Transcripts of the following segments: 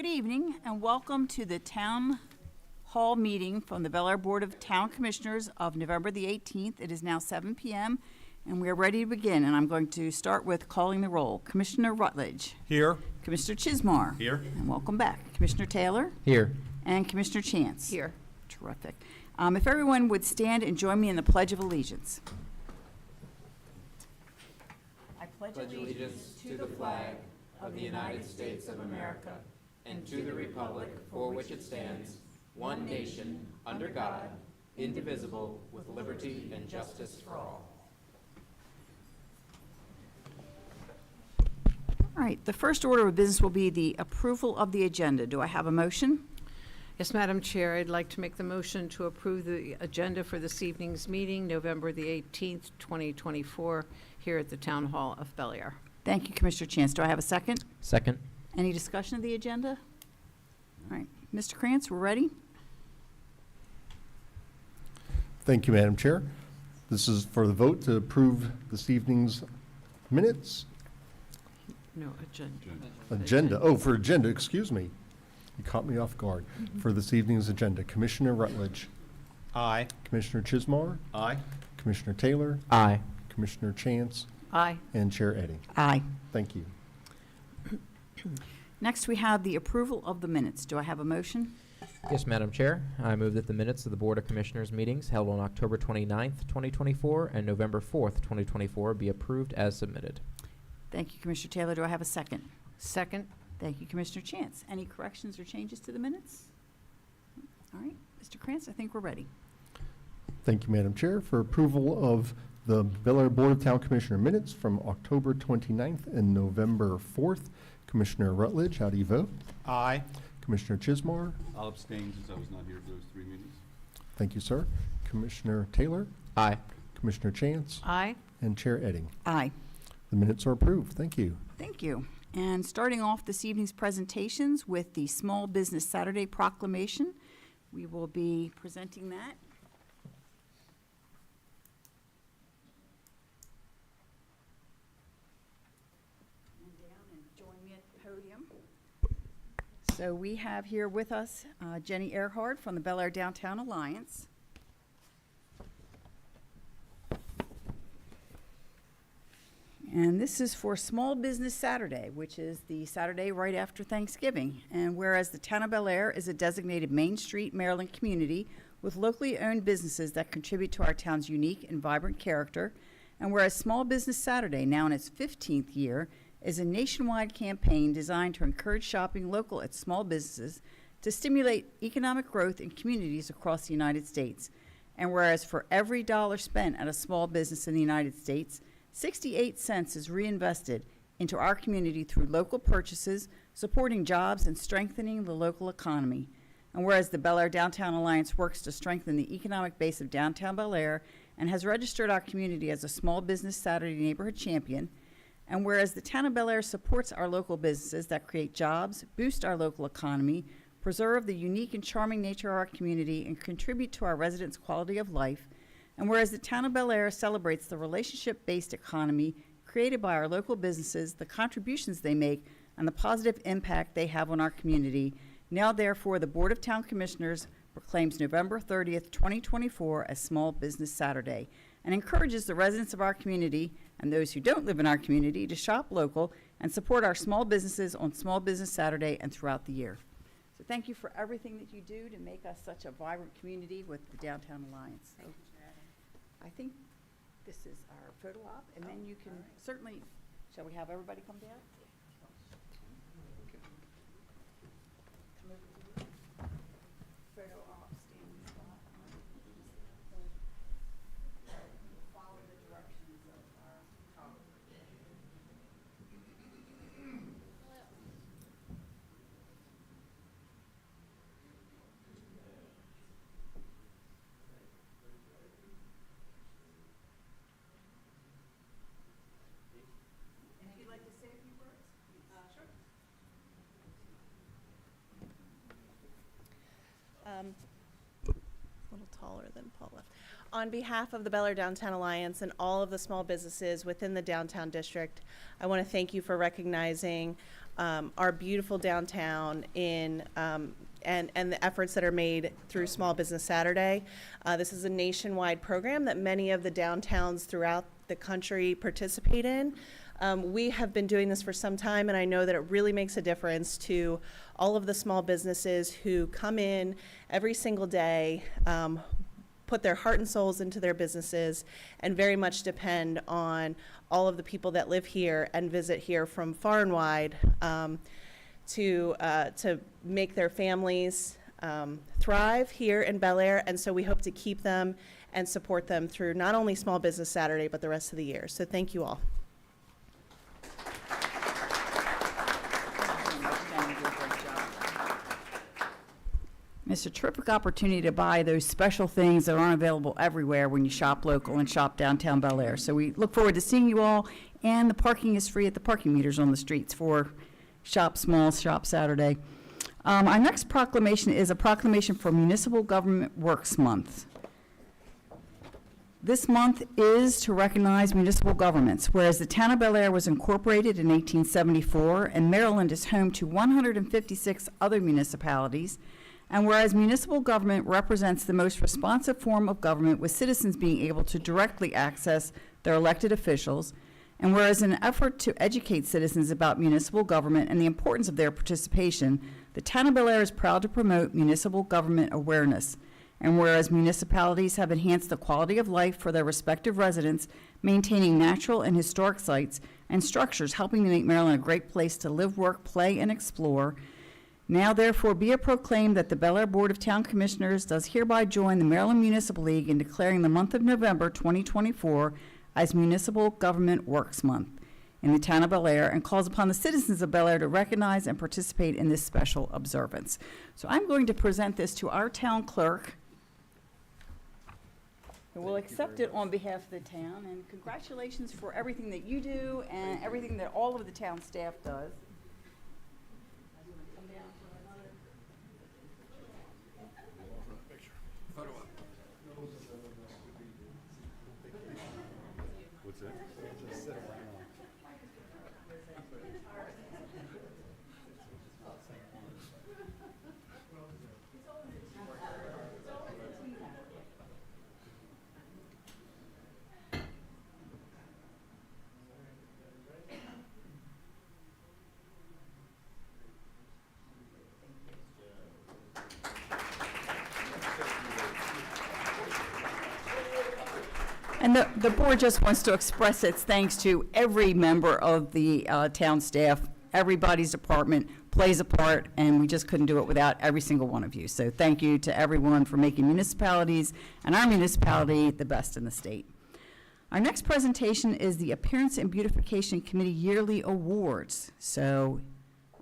Good evening and welcome to the Town Hall meeting from the Bel Air Board of Town Commissioners of November the 18th. It is now 7 p.m. and we are ready to begin, and I'm going to start with calling the roll. Commissioner Rutledge. Here. Commissioner Chismar. Here. And welcome back. Commissioner Taylor. Here. And Commissioner Chance. Here. Terrific. If everyone would stand and join me in the Pledge of Allegiance. I pledge allegiance to the flag of the United States of America and to the republic for which it stands, one nation, under God, indivisible, with liberty and justice for all. All right, the first order of business will be the approval of the agenda. Do I have a motion? Yes, Madam Chair, I'd like to make the motion to approve the agenda for this evening's meeting, November the 18th, 2024, here at the Town Hall of Bel Air. Thank you, Commissioner Chance. Do I have a second? Second. Any discussion of the agenda? All right, Mr. Krantz, we're ready? Thank you, Madam Chair. This is for the vote to approve this evening's minutes. No, agenda. Agenda. Oh, for agenda, excuse me. You caught me off guard. For this evening's agenda, Commissioner Rutledge. Aye. Commissioner Chismar. Aye. Commissioner Taylor. Aye. Commissioner Chance. Aye. And Chair Eddy. Aye. Thank you. Next, we have the approval of the minutes. Do I have a motion? Yes, Madam Chair. I move that the minutes of the Board of Commissioners meetings held on October 29th, 2024 and November 4th, 2024 be approved as submitted. Thank you, Commissioner Taylor. Do I have a second? Second. Thank you, Commissioner Chance. Any corrections or changes to the minutes? All right, Mr. Krantz, I think we're ready. Thank you, Madam Chair. For approval of the Bel Air Board of Town Commissioner minutes from October 29th and November 4th, Commissioner Rutledge, how do you vote? Aye. Commissioner Chismar. I'll abstain since I was not here for those 3 meetings. Thank you, sir. Commissioner Taylor. Aye. Commissioner Chance. Aye. And Chair Eddy. Aye. The minutes are approved. Thank you. Thank you. And starting off this evening's presentations with the Small Business Saturday Proclamation, we will be presenting that. And down and join me at the podium. So we have here with us Jenny Earhart from the Bel Air Downtown Alliance. And this is for Small Business Saturday, which is the Saturday right after Thanksgiving. And whereas the town of Bel Air is a designated Main Street, Maryland community with locally owned businesses that contribute to our town's unique and vibrant character, and whereas Small Business Saturday, now in its 15th year, is a nationwide campaign designed to encourage shopping local at small businesses to stimulate economic growth in communities across the United States. And whereas for every dollar spent at a small business in the United States, 68 cents is reinvested into our community through local purchases, supporting jobs and strengthening the local economy. And whereas the Bel Air Downtown Alliance works to strengthen the economic base of downtown Bel Air and has registered our community as a Small Business Saturday Neighborhood Champion, and whereas the town of Bel Air supports our local businesses that create jobs, boost our local economy, preserve the unique and charming nature of our community, and contribute to our residents' quality of life, and whereas the town of Bel Air celebrates the relationship-based economy created by our local businesses, the contributions they make, and the positive impact they have on our community, now therefore the Board of Town Commissioners proclaims November 30th, 2024 as Small Business Saturday and encourages the residents of our community and those who don't live in our community to shop local and support our small businesses on Small Business Saturday and throughout the year. So thank you for everything that you do to make us such a vibrant community with the Downtown Alliance. So I think this is our photo op, and then you can certainly, shall we have everybody come down? Come over to the photo op standing spot. Follow the directions of our photographer. And if you'd like to say a few words? Sure. A little taller than Paula. On behalf of the Bel Air Downtown Alliance and all of the small businesses within the downtown district, I want to thank you for recognizing our beautiful downtown and the efforts that are made through Small Business Saturday. This is a nationwide program that many of the downtowns throughout the country participate in. We have been doing this for some time, and I know that it really makes a difference to all of the small businesses who come in every single day, put their heart and souls into their businesses, and very much depend on all of the people that live here and visit here from far and wide to make their families thrive here in Bel Air. And so we hope to keep them and support them through not only Small Business Saturday, but the rest of the year. So thank you all. It's a terrific opportunity to buy those special things that aren't available everywhere when you shop local and shop downtown Bel Air. So we look forward to seeing you all, and the parking is free at the parking meters on the streets for Shop Small, Shop Saturday. Our next proclamation is a proclamation for Municipal Government Works Month. This month is to recognize municipal governments, whereas the town of Bel Air was incorporated in 1874, and Maryland is home to 156 other municipalities. And whereas municipal government represents the most responsive form of government, with citizens being able to directly access their elected officials, and whereas in an effort to educate citizens about municipal government and the importance of their participation, the town of Bel Air is proud to promote municipal government awareness. And whereas municipalities have enhanced the quality of life for their respective residents, maintaining natural and historic sites and structures, helping to make Maryland a great place to live, work, play, and explore. Now therefore be it proclaimed that the Bel Air Board of Town Commissioners does hereby join the Maryland Municipal League in declaring the month of November 2024 as Municipal Government Works Month in the town of Bel Air, and calls upon the citizens of Bel Air to recognize and participate in this special observance. So I'm going to present this to our town clerk, who will accept it on behalf of the town, and congratulations for everything that you do and everything that all of the town staff does. What's that? And the board just wants to express its thanks to every member of the town staff. Everybody's department plays a part, and we just couldn't do it without every single one of you. So thank you to everyone for making municipalities and our municipality the best in the state. Our next presentation is the Appearance and Beautification Committee Yearly Awards. So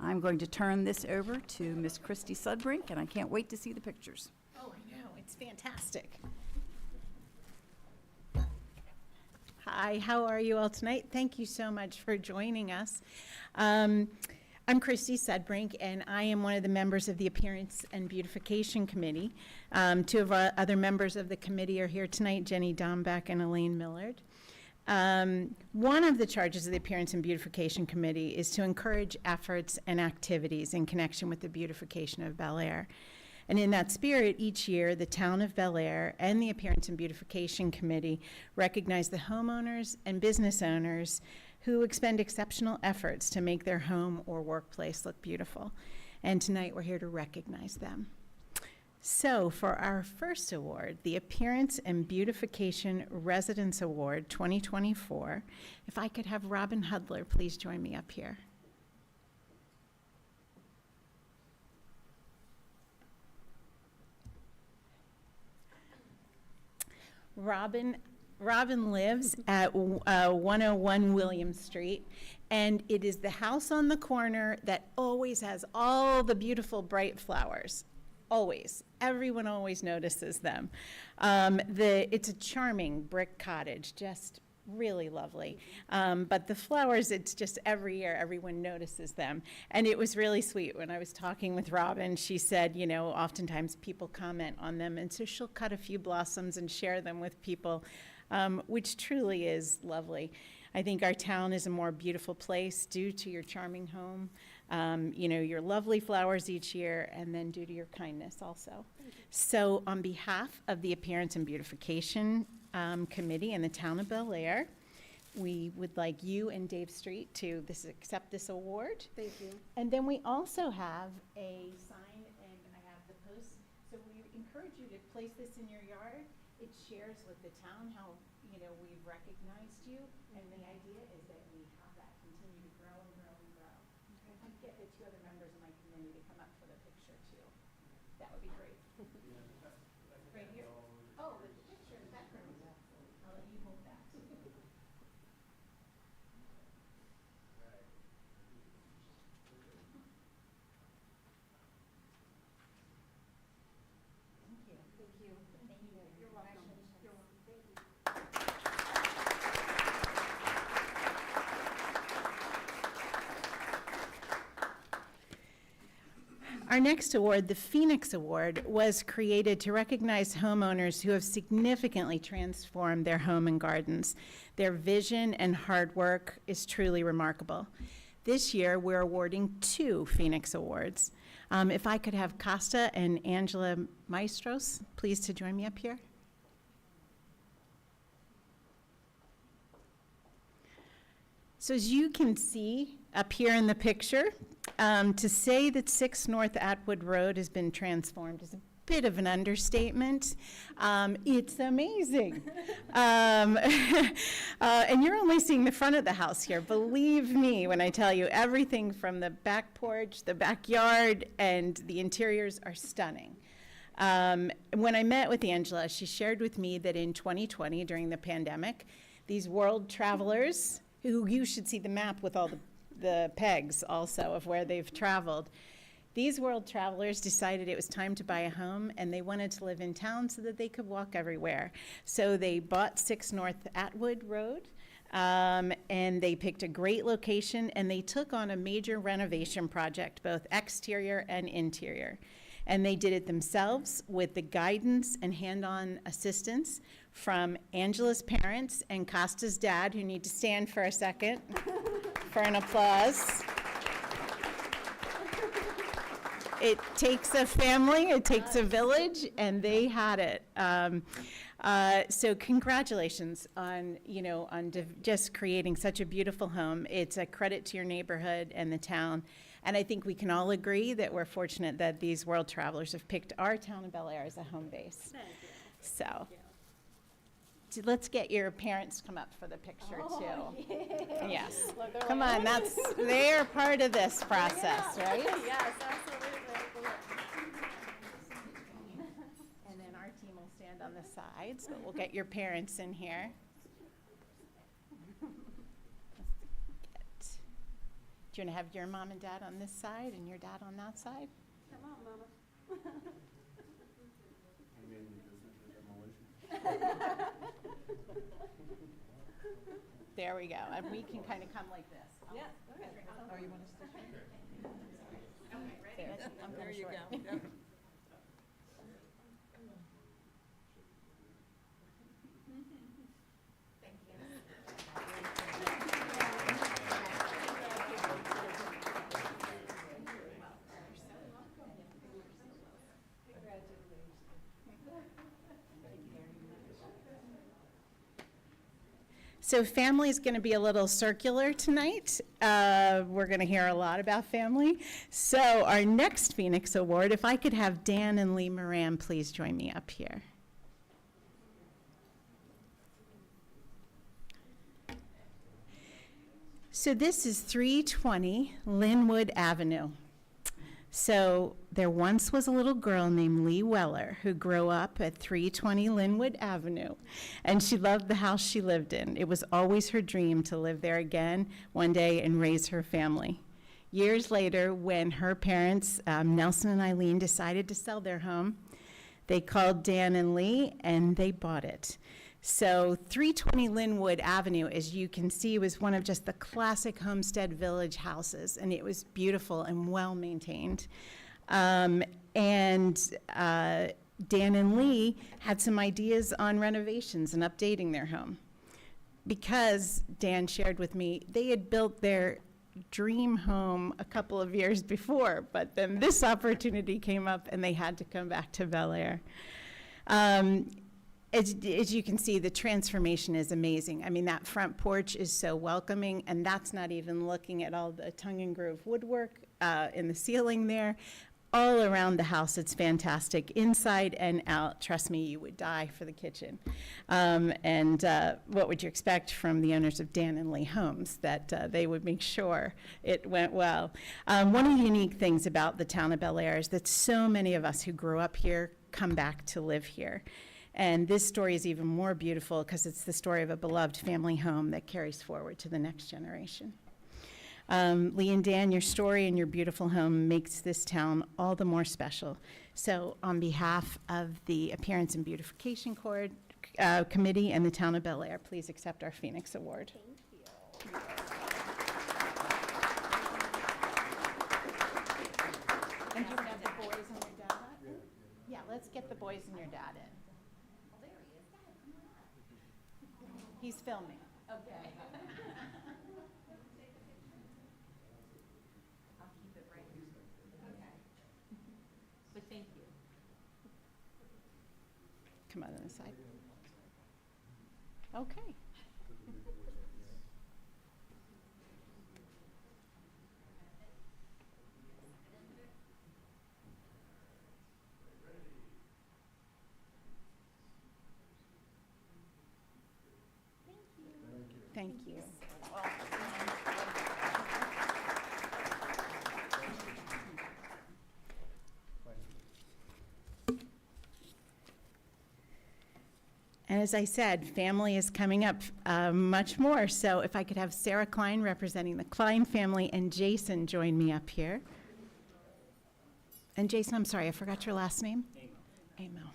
I'm going to turn this over to Miss Christy Sudbrink, and I can't wait to see the pictures. Oh, I know, it's fantastic. Hi, how are you all tonight? Thank you so much for joining us. I'm Christy Sudbrink, and I am one of the members of the Appearance and Beautification Committee. Two of our other members of the committee are here tonight, Jenny Dombeck and Elaine Millard. One of the charges of the Appearance and Beautification Committee is to encourage efforts and activities in connection with the beautification of Bel Air. And in that spirit, each year, the town of Bel Air and the Appearance and Beautification Committee recognize the homeowners and business owners who expend exceptional efforts to make their home or workplace look beautiful. And tonight, we're here to recognize them. So for our first award, the Appearance and Beautification Residence Award 2024, if I could have Robin Hudler please join me up here. Robin lives at 101 William Street, and it is the house on the corner that always has all the beautiful bright flowers. Always. Everyone always notices them. It's a charming brick cottage, just really lovely. But the flowers, it's just every year everyone notices them. And it was really sweet when I was talking with Robin. She said, you know, oftentimes people comment on them, and so she'll cut a few blossoms and share them with people, which truly is lovely. I think our town is a more beautiful place due to your charming home. your lovely flowers each year, and then due to your kindness also. So on behalf of the Appearance and Beautification Committee in the Town of Bel Air, we would like you and Dave Street to accept this award. Thank you. And then we also have a sign, and I have the post, so we encourage you to place this in your yard. It shares with the town how, we've recognized you, and the idea is that we have that continue to grow and grow and grow. I get the two other members of my committee to come up for the picture too. That would be great. Right here. Oh, the picture in the background. I'll let you hold that. Our next award, the Phoenix Award, was created to recognize homeowners who have significantly transformed their home and gardens. Their vision and hard work is truly remarkable. This year, we're awarding 2 Phoenix Awards. If I could have Costa and Angela Maestros, please to join me up here. So as you can see up here in the picture, to say that 6 North Atwood Road has been transformed is a bit of an understatement. It's amazing. And you're only seeing the front of the house here. Believe me when I tell you, everything from the back porch, the backyard, and the interiors are stunning. When I met with Angela, she shared with me that in 2020, during the pandemic, these world travelers, who you should see the map with all the pegs also of where they've traveled. These world travelers decided it was time to buy a home, and they wanted to live in town so that they could walk everywhere. So they bought 6 North Atwood Road, and they picked a great location, and they took on a major renovation project, both exterior and interior. And they did it themselves with the guidance and hand-on assistance from Angela's parents and Costa's dad, who need to stand for a second for an applause. It takes a family, it takes a village, and they had it. So congratulations on, just creating such a beautiful home. It's a credit to your neighborhood and the town. And I think we can all agree that we're fortunate that these world travelers have picked our town of Bel Air as a home base. So let's get your parents to come up for the picture too. Yes. Come on, they're part of this process, right? Yes, absolutely. And then our team will stand on the sides, but we'll get your parents in here. Do you want to have your mom and dad on this side and your dad on that side? Come on, Mama. There we go. And we can kind of come like this. Yeah, okay. Oh, you want us to? Okay, ready? I'm There you short. go. So family is going to be a little circular tonight. We're going to hear a lot about family. So our next Phoenix Award, if I could have Dan and Lee Moran please join me up here. So this is 320 Linwood Avenue. So there once was a little girl named Lee Weller who grew up at 320 Linwood Avenue, and she loved the house she lived in. It was always her dream to live there again one day and raise her family. Years later, when her parents, Nelson and Eileen, decided to sell their home, they called Dan and Lee, and they bought it. So 320 Linwood Avenue, as you can see, was one of just the classic Homestead Village houses, and it was beautiful and well-maintained. Dan and Lee had some ideas on renovations and updating their home. Because Dan shared with me, they had built their dream home a couple of years before, but then this opportunity came up and they had to come back to Bel Air. As you can see, the transformation is amazing. I mean, that front porch is so welcoming, and that's not even looking at all the tongue and groove woodwork in the ceiling there. All around the house, it's fantastic, inside and out. Trust me, you would die for the kitchen. What would you expect from the owners of Dan and Lee Homes? That they would make sure it went well. One of the unique things about the town of Bel Air is that so many of us who grew up here come back to live here. And this story is even more beautiful because it's the story of a beloved family home that carries forward to the next generation. Lee and Dan, your story and your beautiful home makes this town all the more special. So on behalf of the Appearance and Beautification Committee and the town of Bel Air, please accept our Phoenix Award. And do you have the boys and your dad up? Yeah, let's get the boys and your dad in. He's filming. Okay. I'll keep it right here. Okay. But thank you. Come on the side. Okay. Thank you. And as I said, family is coming up much more. So if I could have Sarah Klein representing the Klein family and Jason join me up here. And Jason, I'm sorry, I forgot your last name. Amo.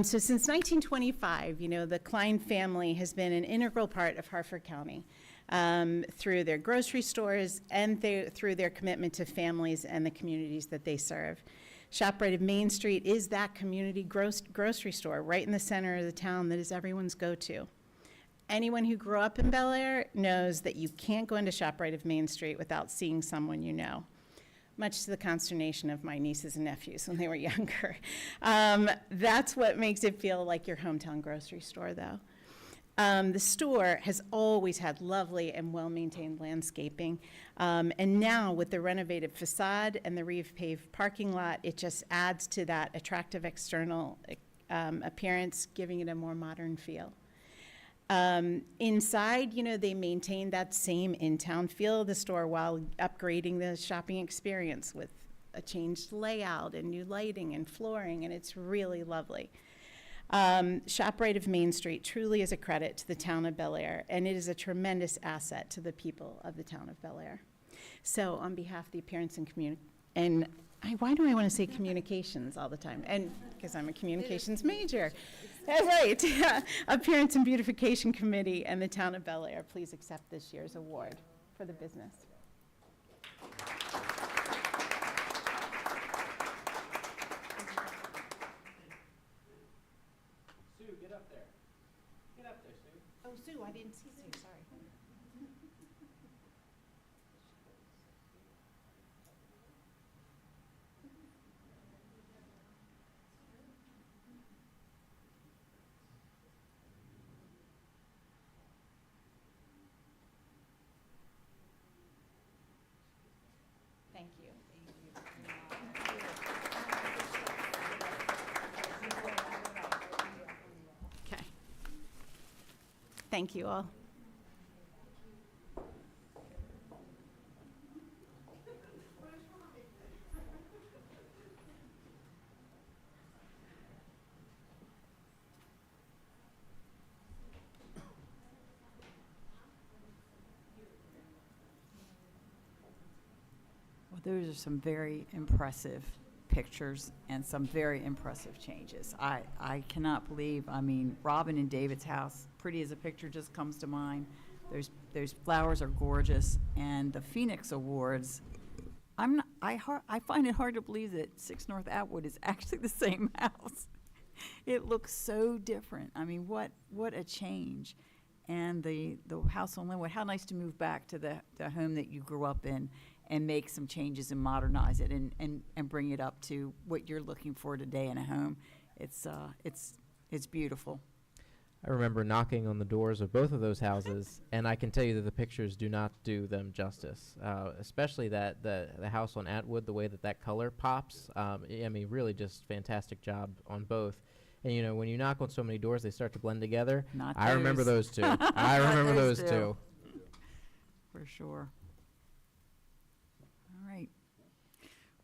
So since 1925, the Klein family has been an integral part of Harford County through their grocery stores and through their commitment to families and the communities that they serve. ShopRite of Main Street is that community grocery store right in the center of the town that is everyone's go-to. Anyone who grew up in Bel Air knows that you can't go into ShopRite of Main Street without seeing someone you know, much to the consternation of my nieces and nephews when they were younger. That's what makes it feel like your hometown grocery store, though. The store has always had lovely and well-maintained landscaping, and now with the renovated facade and the repaved parking lot, it just adds to that attractive external appearance, giving it a more modern feel. Inside, they maintain that same in-town feel of the store while upgrading the shopping experience with a changed layout and new lighting and flooring, and it's really lovely. ShopRite of Main Street truly is a credit to the town of Bel Air, and it is a tremendous asset to the people of the town of Bel Air. So on behalf of the Appearance and why do I want to say communications all the time? And because I'm a communications major. That's right. Appearance and Beautification Committee and the town of Bel Air, please accept this year's award for the business. Sue, get up there. Get up there, Sue. Oh, Sue, I didn't see Sue, sorry. Thank you. Okay. Thank you all. Well, those are some very impressive pictures and some very impressive changes. I cannot believe, Robin and David's house, pretty as a picture just comes to mind. Those flowers are gorgeous, and the Phoenix Awards, I find it hard to believe that 6 North Atwood is actually the same house. It looks so different. What a change. and the house on Linwood. How nice to move back to the home that you grew up in and make some changes and modernize it and bring it up to what you're looking for today in a home. It's beautiful. I remember knocking on the doors of both of those houses, and I can tell you that the pictures do not do them justice. Especially that the house on Atwood, the way that color pops. I mean, really just fantastic job on both. And you know, when you knock on so many doors, they start to blend together. Not I remember those two. I remember those two. For sure. All right.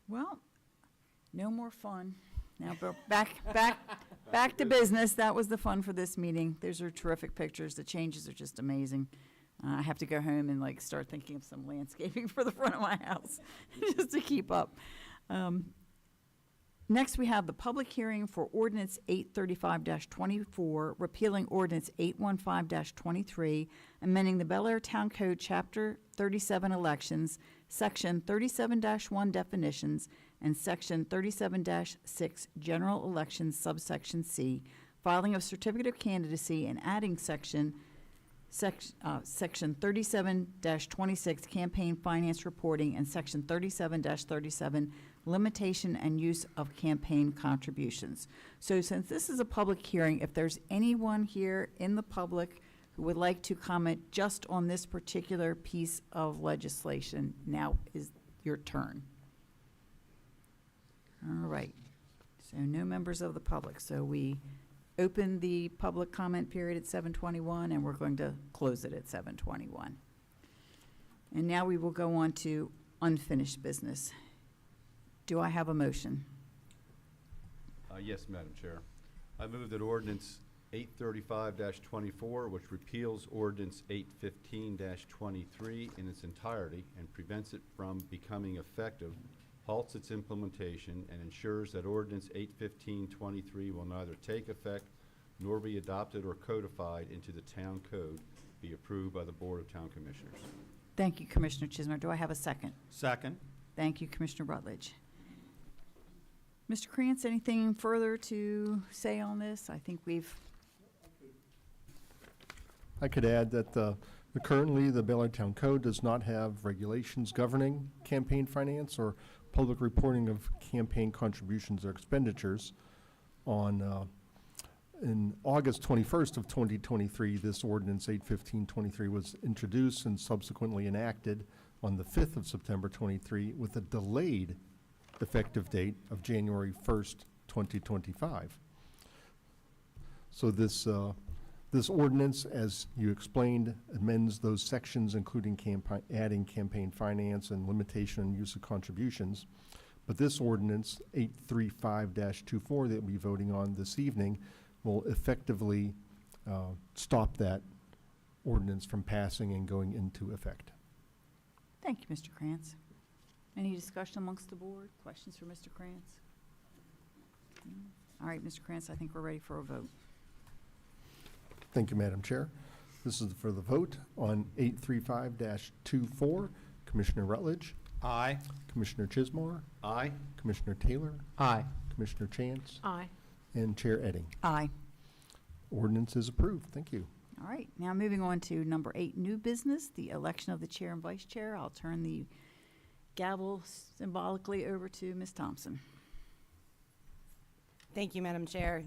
Well, no more fun. Now, back to business. That was the fun for this meeting. Those are terrific pictures. The changes are just amazing. I have to go home and start thinking of some landscaping for the front of my house just to keep up. Next, we have the public hearing for Ordinance 835-24, repealing Ordinance 815-23, amending the Bel Air Town Code, Chapter 37 Elections, Section 37-1 Definitions, and Section 37-6 General Elections, subsection C, filing of certificate of candidacy, and adding Section 37-26 Campaign Finance Reporting, and Section 37-37 Limitation and Use of Campaign Contributions. So since this is a public hearing, if there's anyone here in the public who would like to comment just on this particular piece of legislation, now is your turn. All right. So no members of the public. So we open the public comment period at 7:21, and we're going to close it at 7:21. And now we will go on to unfinished business. Do I have a motion? Yes, Madam Chair. I move that ordinance 835-24, which repeals ordinance 815-23 in its entirety and prevents it from becoming effective, halts its implementation, and ensures that ordinance 815-23 will neither take effect nor be adopted or codified into the town code, be approved by the Board of Town Commissioners. Thank you, Commissioner Chisholm. Do I have a second? Second. Thank you, Commissioner Rutledge. Mr. Krantz, anything further to say on this? I think I could add that currently the Bel Air Town Code does not have regulations governing campaign finance or public reporting of campaign contributions or expenditures. In August 21st of 2023, this ordinance 815-23 was introduced and subsequently enacted on the 5th of September 23 with a delayed effective date of January 1st, 2025. So this ordinance, as you explained, amends those sections, including adding campaign finance and limitation on use of contributions. But this ordinance, 835-24, that we'll be voting on this evening, will effectively stop that ordinance from passing and going into effect. Thank you, Mr. Krantz. Any discussion amongst the board? Questions for Mr. Krantz? All right, Mr. Krantz, I think we're ready for a vote. Thank you, Madam Chair. This is for the vote on 835-24. Commissioner Rutledge. Aye. Commissioner Chismore. Aye. Commissioner Taylor. Aye. Commissioner Chance. Aye. And Chair Edding. Aye. Ordinance is approved. Thank you. All right, now moving on to number 8, new business, the election of the chair and vice chair. I'll turn the gavel symbolically over to Ms. Thompson. Thank you, Madam Chair.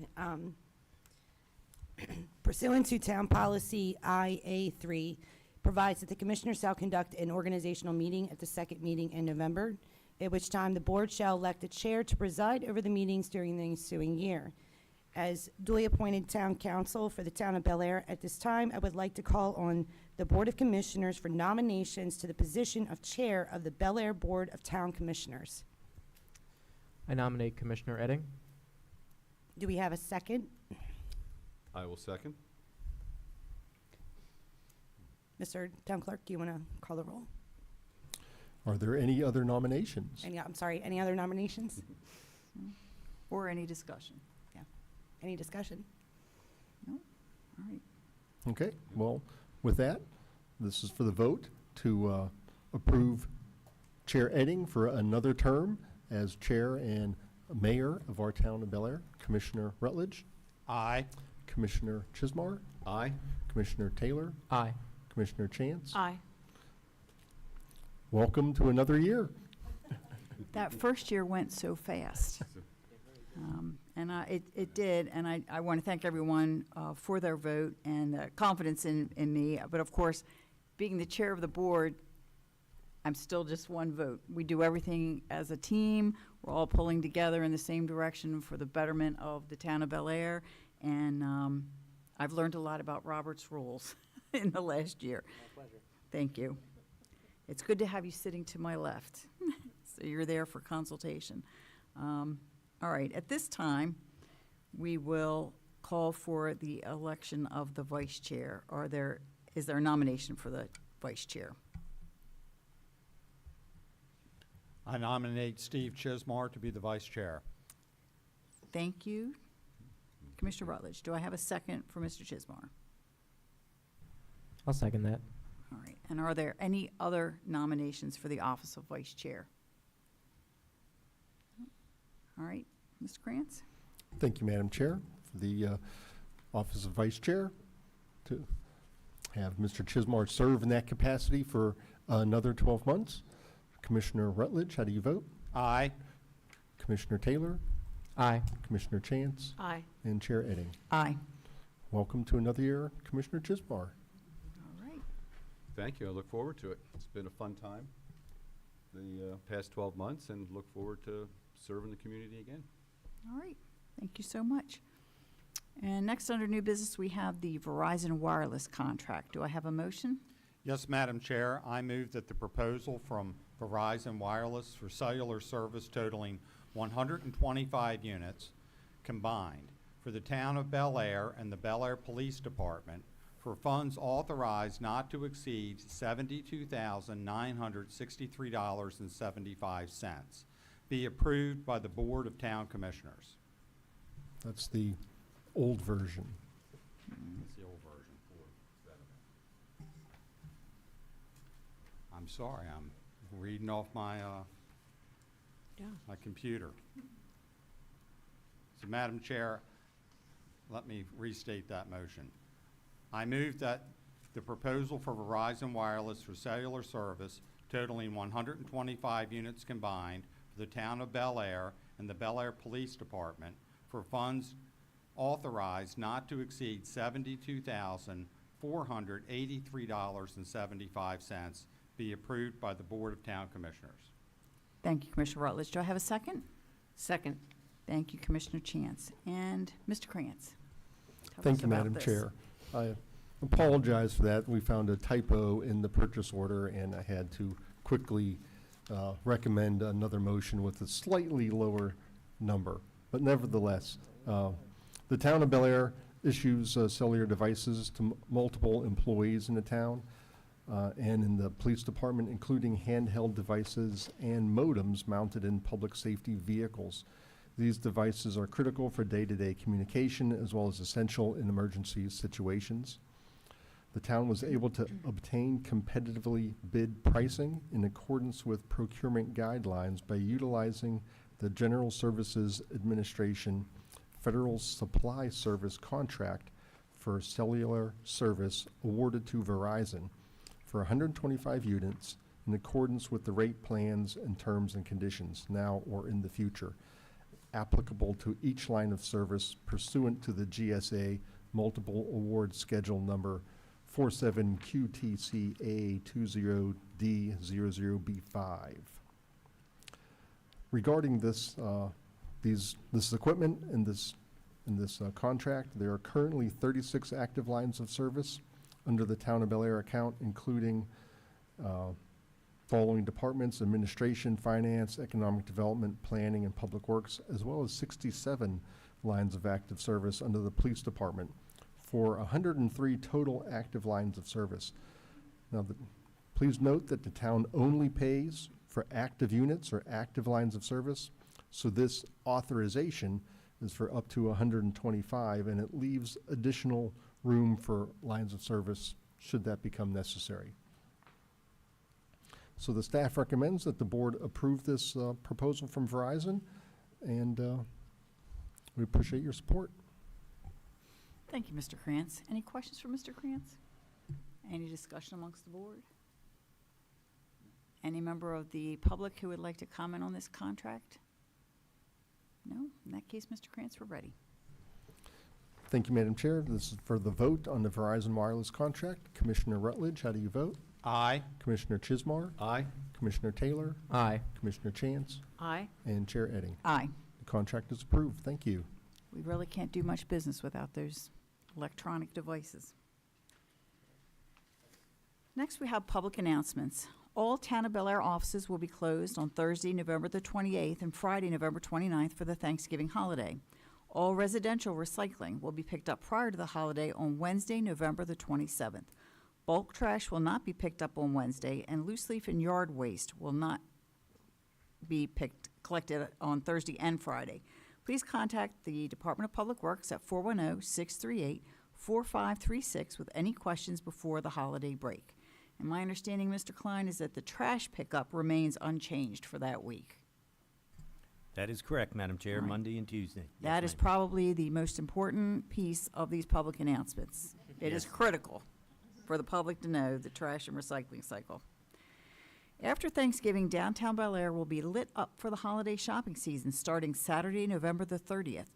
Pursuant to Town Policy IA3, provides that the Commissioners shall conduct an organizational meeting at the second meeting in November, at which time the Board shall elect a chair to preside over the meetings during the ensuing year. As duly appointed Town Council for the Town of Bel Air, at this time, I would like to call on the Board of Commissioners for nominations to the position of Chair of the Bel Air Board of Town Commissioners. I nominate Commissioner Edding. Do we have a second? I will second. Mr. Town Clerk, do you want to call the roll? Are there any other nominations? Any other nominations? Or any discussion? Any discussion? No? All right. Okay, well, with that, this is for the vote to approve Chair Edding for another term as chair and mayor of our town of Bel Air. Commissioner Rutledge. Aye. Commissioner Chismar. Aye. Commissioner Taylor, Aye. Commissioner Chance. Aye. Welcome to another year. That first year went so fast. And it did, and I want to thank everyone for their vote and confidence in me. But of course, being the chair of the board, I'm still just one vote. We do everything as a team. We're all pulling together in the same direction for the betterment of the town of Bel Air. And I've learned a lot about Robert's rules in the last year. My pleasure. Thank you. It's good to have you sitting to my left. So you're there for consultation. All right, at this time, we will call for the election of the vice chair. Is there a nomination for the vice chair? I nominate Steve Chismar to be the vice chair. Thank you. Commissioner Rutledge, do I have a second for Mr. Chismar? I'll second that. All right, and are there any other nominations for the office of vice chair? All right, Mr. Krantz? Thank you, Madam Chair, for the Office of Vice Chair, to have Mr. Chismar serve in that capacity for another 12 months. Commissioner Rutledge, how do you vote? Aye. Commissioner Taylor, Aye. Commissioner Chance, Aye. and Chair Edding. Aye. Welcome to another year, Commissioner Chismar. All right. Thank you. I look forward to it. It's been a fun time the past 12 months, and look forward to serving the community again. All right, thank you so much. And next, under new business, we have the Verizon Wireless contract. Do I have a motion? Yes, Madam Chair, I move that the proposal from Verizon Wireless for cellular service totaling 125 units combined for the town of Bel Air and the Bel Air Police Department for funds authorized not to exceed $72,963.75 be approved by the Board of Town Commissioners. That's the old version. That's the old version. I'm sorry, I'm reading off my my computer. So, Madam Chair, let me restate that motion. I move that the proposal for Verizon Wireless for cellular service totaling 125 units combined for the town of Bel Air and the Bel Air Police Department for funds authorized not to exceed $72,483.75 be approved by the Board of Town Commissioners. Thank you, Commissioner Rutledge. Do I have a second? Second. Thank you, Commissioner Chance. And Mr. Krantz? Tell Thank us you, about Madam this. Chair. I apologize for that. We found a typo in the purchase order, and I had to quickly recommend another motion with a slightly lower number. But nevertheless, the town of Bel Air issues cellular devices to multiple employees in the town and in the police department, including handheld devices and modems mounted in public safety vehicles. These devices are critical for day-to-day communication as well as essential in emergency situations. The town was able to obtain competitively bid pricing in accordance with procurement guidelines by utilizing the General Services Administration Federal Supply Service contract for cellular service awarded to Verizon for 125 units in accordance with the rate plans and terms and conditions now or in the future, applicable to each line of service pursuant to the GSA Multiple Award Schedule Number 47QTCA20D00B5. Regarding this equipment and this contract, there are currently 36 active lines of service under the Town of Bel Air account, including following departments: administration, finance, economic development, planning, and public works, as well as 67 lines of active service under the police department, for 103 total active lines of service. Now, please note that the town only pays for active units or active lines of service, so this authorization is for up to 125, and it leaves additional room for lines of service should that become necessary. So the staff recommends that the board approve this proposal from Verizon, and we appreciate your support. Thank you, Mr. Krantz. Any questions for Mr. Krantz? Any discussion amongst the board? Any member of the public who would like to comment on this contract? No? In that case, Mr. Krantz, we're ready. Thank you, Madam Chair. This is for the vote on the Verizon Wireless contract. Commissioner Rutledge, how do you vote? Aye. Commissioner Chismar? Aye. Commissioner Taylor? Aye. Commissioner Chance? Aye. And Chair Edding. Aye. The contract is approved. Thank you. We really can't do much business without those electronic devices. Next, we have public announcements. All Town of Bel Air offices will be closed on Thursday, November the 28th, and Friday, November 29th for the Thanksgiving holiday. All residential recycling will be picked up prior to the holiday on Wednesday, November the 27th. Bulk trash will not be picked up on Wednesday, and loose leaf and yard waste will not be collected on Thursday and Friday. Please contact the Department of Public Works at 410-638-4536 with any questions before the holiday break. And my understanding, Mr. Klein, is that the trash pickup remains unchanged for that week. That is correct, Madam Chair, All right. Monday and Tuesday. That is probably the most important piece of these public announcements. It is Yes. critical for the public to know the trash and recycling cycle. After Thanksgiving, downtown Bel Air will be lit up for the holiday shopping season starting Saturday, November the 30th.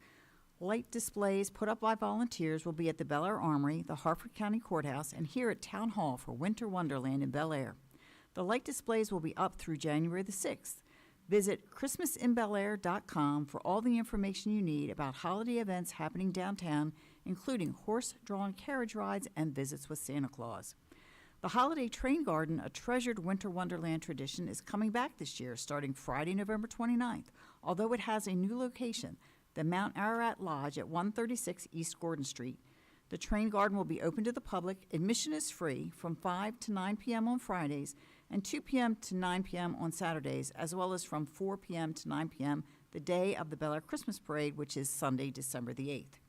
Light displays put up by volunteers will be at the Bel Air Armory, the Harford County Courthouse, and here at Town Hall for Winter Wonderland in Bel Air. The light displays will be up through January the 6th. Visit ChristmasInBelAir.com for all the information you need about holiday events happening downtown, including horse-drawn carriage rides and visits with Santa Claus. The Holiday Train Garden, a treasured winter wonderland tradition, is coming back this year, starting Friday, November 29th, although it has a new location, the Mount Ararat Lodge at 136 East Gordon Street. The Train Garden will be open to the public. Admission is free from 5 to 9 p.m. on Fridays and 2 p.m. to 9 p.m. on Saturdays, as well as from 4 p.m. to 9 p.m. the day of the Bel Air Christmas Parade, which is Sunday, December the 8th.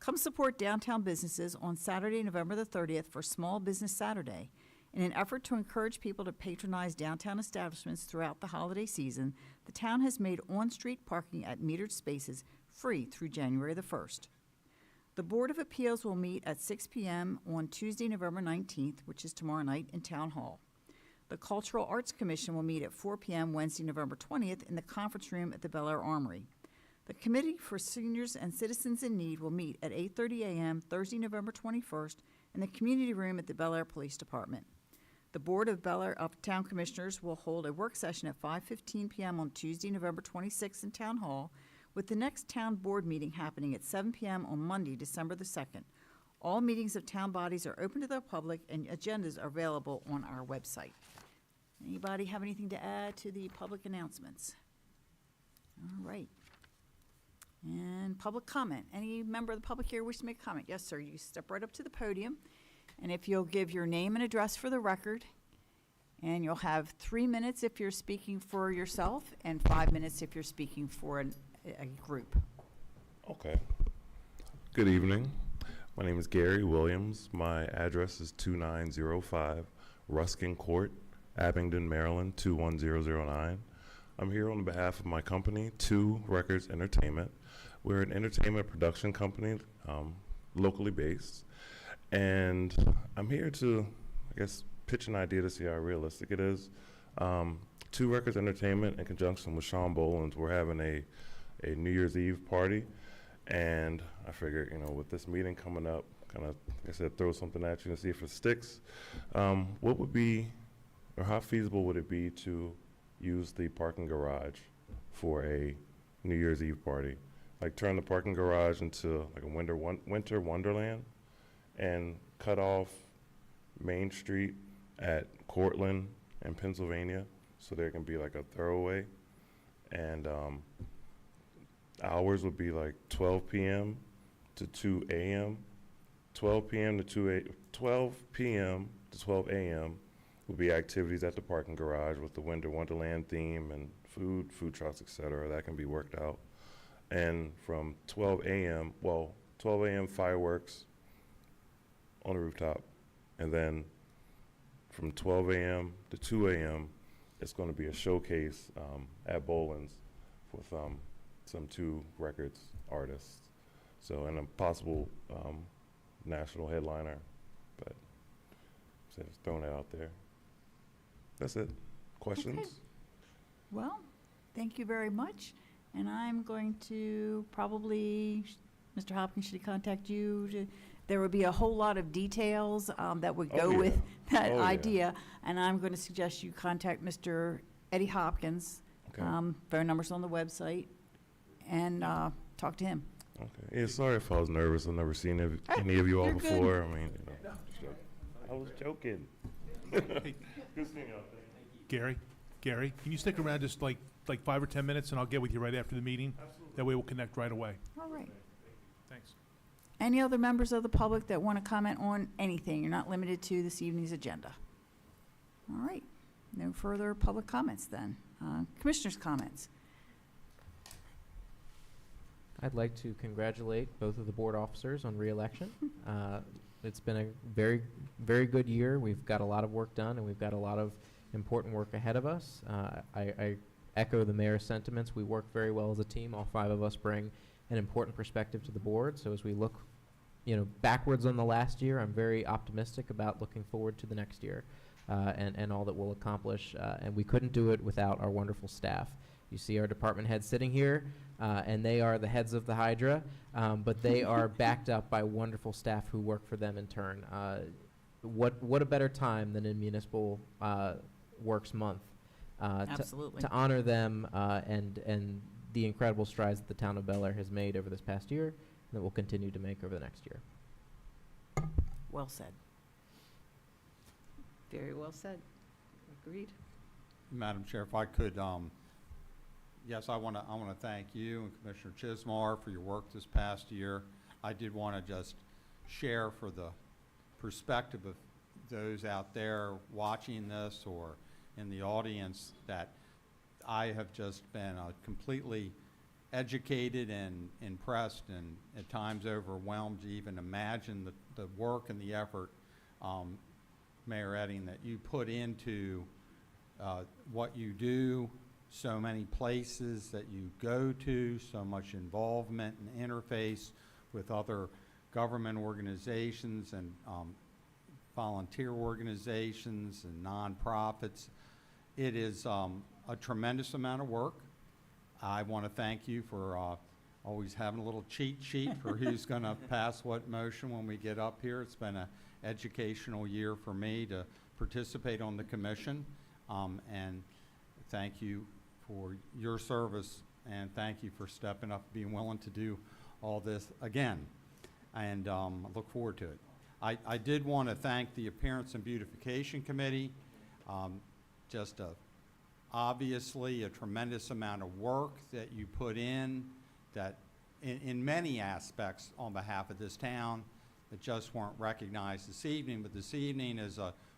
Come support downtown businesses on Saturday, November the 30th for Small Business Saturday. In an effort to encourage people to patronize downtown establishments throughout the holiday season, the town has made on-street parking at metered spaces free through January the 1st. The Board of Appeals will meet at 6 p.m. on Tuesday, November 19th, which is tomorrow night, in Town Hall. The Cultural Arts Commission will meet at 4 p.m. Wednesday, November 20th in the conference room at the Bel Air Armory. The Committee for Seniors and Citizens in Need will meet at 8:30 a.m. Thursday, November 21st in the community room at the Bel Air Police Department. The Board of Bel Air Uptown Commissioners will hold a work session at 5:15 p.m. on Tuesday, November 26th in Town Hall, with the next town board meeting happening at 7 p.m. on Monday, December the 2nd. All meetings of town bodies are open to the public, and agendas are available on our website. Anybody have anything to add to the public announcements? All right. And public comment. Any member of the public here wish to make a comment? Yes, sir. You step right up to the podium. And if you'll give your name and address for the record, and you'll have 3 minutes if you're speaking for yourself, and 5 minutes if you're speaking for a group. Okay. Good evening. My name is Gary Williams. My address is 2905 Ruskin Court, Abingdon, Maryland, 21009. I'm here on behalf of my company, Two Records Entertainment. We're an entertainment production company, locally based. And I'm here to, I guess, pitch an idea to see how realistic it is. Two Records Entertainment, in conjunction with Sean Bolins, we're having a New Year's Eve party. And I figured, with this meeting coming up, kind of, like I said, throw something at you and see if it sticks. What would be, or how feasible would it be to use the parking garage for a New Year's Eve party? Like turn the parking garage into like a winter wonderland and cut off Main Street at Cortland and Pennsylvania so there can be like a throwaway. And hours would be like 12 p.m. to 2 a.m. 12 p.m. to 12 a.m. would be activities at the parking garage with the Winter Wonderland theme and food trucks, etc. That can be worked out. And from 12 a.m. fireworks on the rooftop. And then from 12 a.m. to 2 a.m., it's going to be a showcase at Bolins with some Two Records artists. So, and a possible national headliner, but just throwing that out there. That's it. Questions? Okay. Well, thank you very much. And I'm going to probably, Mr. Hopkins, should he contact you? There would be a whole lot of details that would go Oh, yeah. with that Oh, yeah. idea. And I'm going to suggest you contact Mr. Eddie Hopkins. Okay. Phone number's on the website. And talk to him. Okay. Yeah, sorry if I was nervous. I've never seen any of you all before. I mean, I was joking. Good seeing you all. Gary, can you stick around just like 5 or 10 minutes, and I'll get with you right after the meeting? Absolutely. That way we'll connect right away. All right. Thanks. Any other members of the public that want to comment on anything? You're not limited to this evening's agenda. All right. No further public comments then. Commissioners' comments. I'd like to congratulate both of the board officers on reelection. It's been a very, very good year. We've got a lot of work done, and we've got a lot of important work ahead of us. I echo the mayor's sentiments. We work very well as a team. All 5 of us bring an important perspective to the board. So as we look, backwards on the last year, I'm very optimistic about looking forward to the next year and all that we'll accomplish. And we couldn't do it without our wonderful staff. You see our department heads sitting here, and they are the heads of the Hydra, but they are backed up by wonderful staff who work for them in turn. What a better time than in Municipal Works Month Absolutely. to honor them and the incredible strides that the town of Bel Air has made over this past year and that we'll continue to make over the next year. Well said. Very well said. Agreed. Madam Chair, if I could, yes, I want to thank you and Commissioner Chismar for your work this past year. I did want to just share for the perspective of those out there watching this or in the audience that I have just been completely educated and impressed and at times overwhelmed to even imagine the work and the effort, Mayor Edding, that you put into what you do, so many places that you go to, so much involvement and interface with other government organizations and volunteer organizations and nonprofits. It is a tremendous amount of work. I want to thank you for always having a little cheat sheet for who's going to pass what motion when we get up here. It's been an educational year for me to participate on the commission, and thank you for your service, and thank you for stepping up, being willing to do all this again, and I look forward to it. I did want to thank the Appearance and Beautification Committee. Just obviously a tremendous amount of work that you put in that in many aspects on behalf of this town that just weren't recognized this evening, but this evening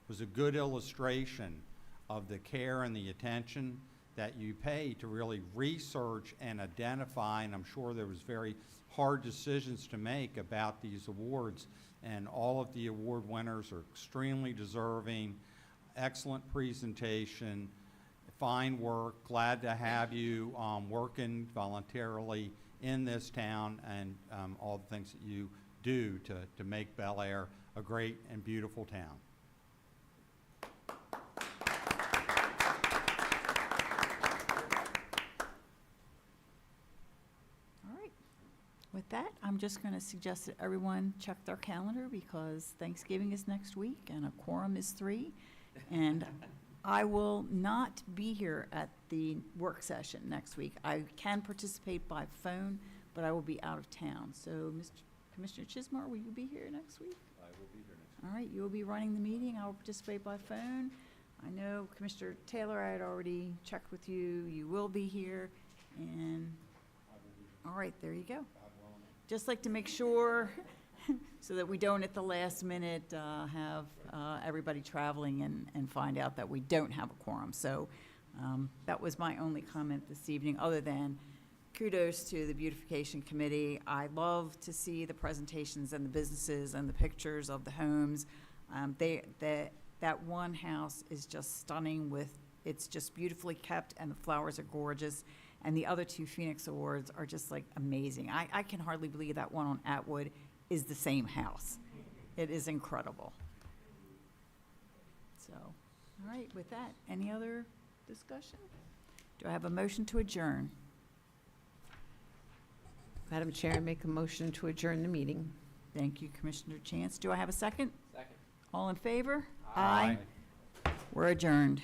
was a good illustration of the care and the attention that you pay to really research and identify, and I'm sure there was very hard decisions to make about these awards, and all of the award winners are extremely deserving. Excellent presentation, fine work, glad to have you working voluntarily in this town, and all the things that you do to make Bel Air a great and beautiful town. All right. With that, I'm just going to suggest that everyone check their calendar because Thanksgiving is next week and a quorum is 3. And I will not be here at the work session next week. I can participate by phone, but I will be out of town. So, Commissioner Chismar, will you be here next week? I will be here next week. All right, you will be running the meeting. I will participate by phone. I know Commissioner Taylor, I had already checked with you. You will be here. And, all right, there you go. Just like to make sure so that we don't at the last minute have everybody traveling and find out that we don't have a quorum. So that was my only comment this evening, other than kudos to the Beautification Committee. I love to see the presentations and the businesses and the pictures of the homes. That one house is just stunning it's just beautifully kept and the flowers are gorgeous. And the other two Phoenix Awards are just like amazing. I can hardly believe that one on Atwood is the same house. It is incredible. So, all right, with that, any other discussion? Do I have a motion to adjourn? Madam Chair, I make a motion to adjourn the meeting. Thank you, Commissioner Chance. Do I have a second? Second. All in favor? Aye. We're adjourned.